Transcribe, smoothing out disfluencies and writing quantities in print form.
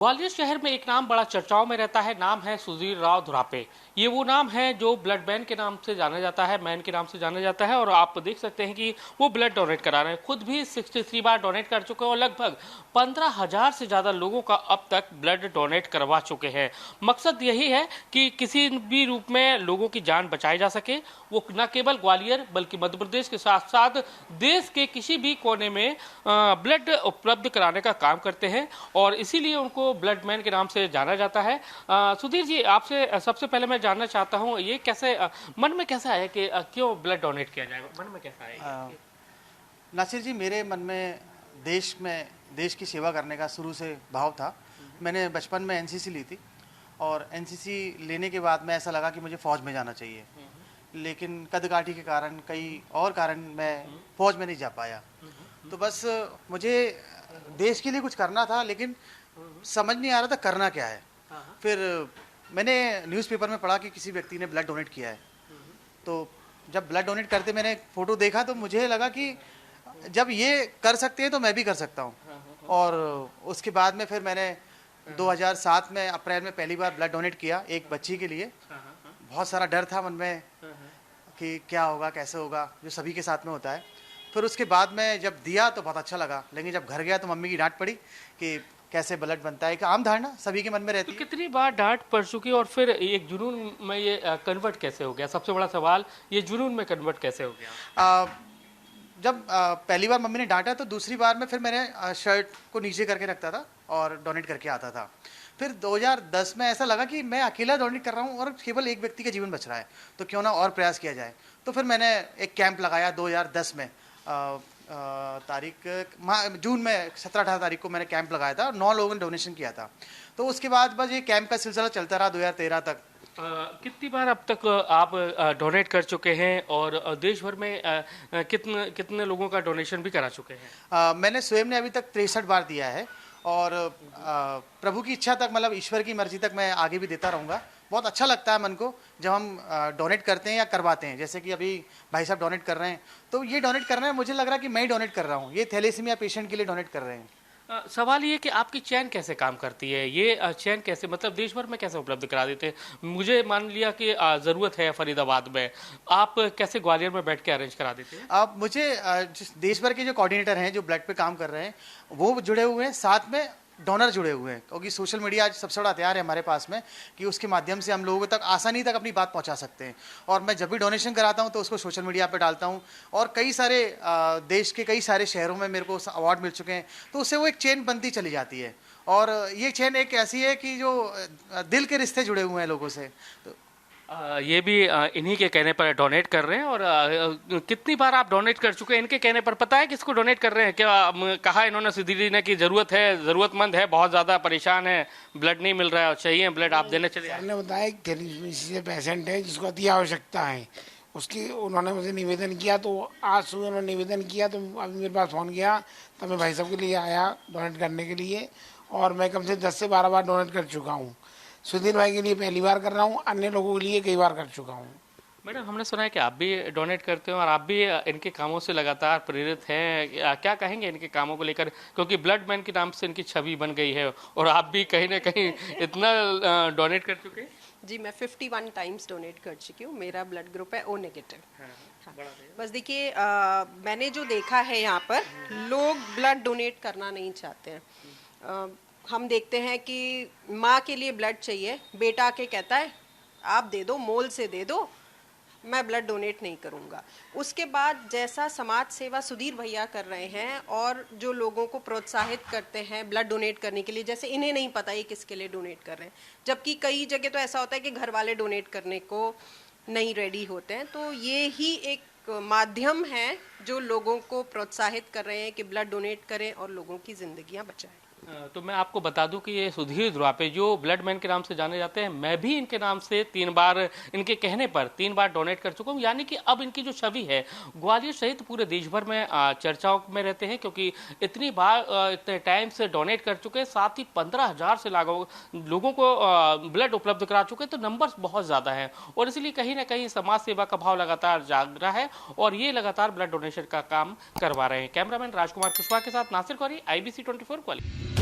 ग्वालियर शहर में एक नाम बड़ा चर्चाओं में रहता है। नाम है सुधीर राव धुरापे। ये वो नाम है जो ब्लड बैंक के नाम से जाना जाता है, मैन के नाम से जाना जाता है। और आप देख सकते हैं कि वो ब्लड डोनेट करा रहे हैं। खुद भी 63 बार डोनेट कर चुके हैं और लगभग 15,000 से ज़्यादा लोगों का अब तक ब्लड डोनेट करवा चुके हैं। मकसद यही है कि किसी भी रूप में लोगों की जान बचाई जा सके। वो न केवल ग्वालियर बल्कि मध्य प्रदेश के साथ साथ देश के किसी भी कोने में ब्लड उपलब्ध कराने का काम करते हैं और इसीलिए उनको ब्लड मैन के नाम से जाना जाता है। सुधीर जी, आपसे सबसे पहले मैं जानना चाहता हूँ, ये कैसे मन में कैसा है कि क्यों ब्लड डोनेट किया जाएगा? मन में कैसा है? नासिर जी, मेरे मन में देश की सेवा करने का शुरू से भाव था। मैंने बचपन में एनसीसी ली थी और एनसीसी लेने के बाद में ऐसा लगा कि मुझे फ़ौज में जाना चाहिए, लेकिन कदकाठी के कारण कई और कारण मैं फ़ौज में नहीं जा पाया। तो बस मुझे देश के लिए कुछ करना था, लेकिन समझ नहीं आ रहा था करना क्या है। फिर मैंने न्यूज़पेपर में पढ़ा कि किसी व्यक्ति ने ब्लड डोनेट किया है। तो जब ब्लड डोनेट करते मैंने फ़ोटो देखा तो मुझे लगा कि जब ये कर सकते हैं तो मैं भी कर सकता हूँ। और उसके बाद में फिर मैंने 2007 में अप्रैल में पहली बार ब्लड डोनेट किया एक बच्ची के लिए। बहुत सारा डर था मन में कि क्या होगा, कैसे होगा, जो सभी के साथ में होता है। फिर उसके बाद में जब दिया तो बहुत अच्छा लगा, लेकिन जब घर गया तो मम्मी की डांट पड़ी कि कैसे ब्लड बनता है। एक आम धारणा सभी के मन में रहती है। तो कितनी बार डांट पड़ चुकी और फिर एक जुनून में ये कन्वर्ट कैसे हो गया? सबसे बड़ा सवाल, ये जुनून में कन्वर्ट कैसे हो गया? जब पहली बार मम्मी ने डांटा तो दूसरी बार में फिर मैंने शर्ट को नीचे करके रखता था और डोनेट करके आता था। फिर 2010 में ऐसा लगा कि मैं अकेला डोनेट कर रहा हूँ और केवल एक व्यक्ति का जीवन बच रहा है, तो क्यों ना और प्रयास किया जाए। तो फिर मैंने एक कैंप लगाया 2010 में, जून में 17-18 तारीख को मैंने कैंप लगाया था और 9 लोगों ने डोनेशन किया था। तो उसके बाद बस ये कैंप का सिलसिला चलता रहा 2013 तक। कितनी बार अब तक आप डोनेट कर चुके हैं और देश भर में कितने लोगों का डोनेशन भी करा चुके हैं? मैंने स्वयं ने अभी तक 63 बार दिया है और प्रभु की इच्छा तक, मतलब ईश्वर की मर्जी तक मैं आगे भी देता रहूँगा। बहुत अच्छा लगता है मन को जब हम डोनेट करते हैं या करवाते हैं। जैसे कि अभी भाई साहब डोनेट कर रहे हैं, तो ये डोनेट करना है, मुझे लग रहा है कि मैं ही डोनेट कर रहा हूँ। ये थैलेसीमिया पेशेंट के लिए डोनेट कर रहे हैं। सवाल ये कि आपकी चैन कैसे काम करती है? ये चैन कैसे, मतलब देश भर में कैसे उपलब्ध करा देते हैं? मुझे मान लिया कि ज़रूरत है फरीदाबाद में, आप कैसे ग्वालियर में बैठ के अरेंज करा देते हैं? अब मुझे देश भर के जो कोऑर्डिनेटर हैं जो ब्लड पे काम कर रहे हैं वो जुड़े हुए हैं, साथ में डोनर जुड़े हुए हैं, क्योंकि सोशल मीडिया आज सबसे बड़ा हथियार है हमारे पास में कि उसके माध्यम से हम लोगों तक आसानी तक अपनी बात पहुंचा सकते हैं। और मैं जब भी डोनेशन कराता हूं तो उसको सोशल मीडिया पे डालता हूं और कई सारे देश के कई सारे शहरों में मेरे को अवार्ड मिल चुके हैं, तो उससे वो एक चेन बनती चली जाती है। और ये चेन एक ऐसी है कि जो दिल के रिश्ते जुड़े हुए हैं लोगों से। तो ये भी इन्हीं के कहने पर डोनेट कर रहे हैं। और कितनी बार आप डोनेट कर चुके हैं इनके कहने पर? पता है किसको डोनेट कर रहे हैं? क्या कहा इन्होंने सुधीर जी ने कि जरूरत है, जरूरतमंद है, बहुत ज़्यादा परेशान है, ब्लड नहीं मिल रहा है और चाहिए ब्लड, आप देने चले आए? ने बताया कि थैलेसीमिया पेशेंट है जिसको अति आवश्यकता है, उसकी उन्होंने मुझे निवेदन किया। तो आज सुबह उन्होंने निवेदन किया तो अभी मेरे पास फ़ोन किया, तो मैं भाई साहब के लिए आया डोनेट करने के लिए। और मैं कम से 10 से 12 बार डोनेट कर चुका हूँ। सुधीर भाई के लिए पहली बार कर रहा हूँ, अन्य लोगों के लिए कई बार कर चुका हूँ। मैडम, हमने सुना है कि आप भी डोनेट करते हो और आप भी इनके कामों से लगातार प्रेरित हैं। क्या कहेंगे इनके कामों को लेकर, क्योंकि ब्लड मैन के नाम से इनकी छवि बन गई है और आप भी कहीं ना कहीं इतना डोनेट कर चुके हैं? जी, मैं 51 टाइम्स डोनेट कर चुकी हूँ। मेरा ब्लड ग्रुप है O नेगेटिव। हाँ, बस देखिए, मैंने जो देखा है यहाँ पर लोग ब्लड डोनेट करना नहीं चाहते हैं। हम देखते हैं कि माँ के लिए ब्लड चाहिए, बेटा आके कहता है आप दे दो, मोल से दे दो, मैं ब्लड डोनेट नहीं करूँगा। उसके बाद जैसा समाज सेवा सुधीर भैया कर रहे हैं और जो लोगों को प्रोत्साहित करते हैं ब्लड डोनेट करने के लिए, जैसे इन्हें नहीं पता ये किसके लिए डोनेट कर रहे हैं, जबकि कई जगह तो ऐसा होता है कि घर वाले डोनेट करने को नहीं रेडी होते हैं। तो ये ही एक माध्यम है जो लोगों को प्रोत्साहित कर रहे हैं कि ब्लड डोनेट करें और लोगों की जिंदगियां बचाएं। तो मैं आपको बता दूं कि ये सुधीर धुरापे जो ब्लड मैन के नाम से जाने जाते हैं, मैं भी इनके नाम से 3 बार, इनके कहने पर 3 बार डोनेट कर चुका हूं। यानी कि अब इनकी जो छवि है ग्वालियर सहित पूरे देश भर में चर्चाओं में रहते हैं, क्योंकि इतनी बार इतने टाइम से डोनेट कर चुके हैं, साथ ही 15,000 से लोगों को ब्लड उपलब्ध करा चुके हैं। तो नंबर्स बहुत ज़्यादा हैं और इसलिए कहीं ना कहीं समाज सेवा का भाव लगातार जाग रहा है और ये लगातार ब्लड डोनेशन का काम करवा रहे हैं। कैमरामैन राजकुमार कुशवाहा के साथ नासिर कौरी, IBC 24 ग्वालियर।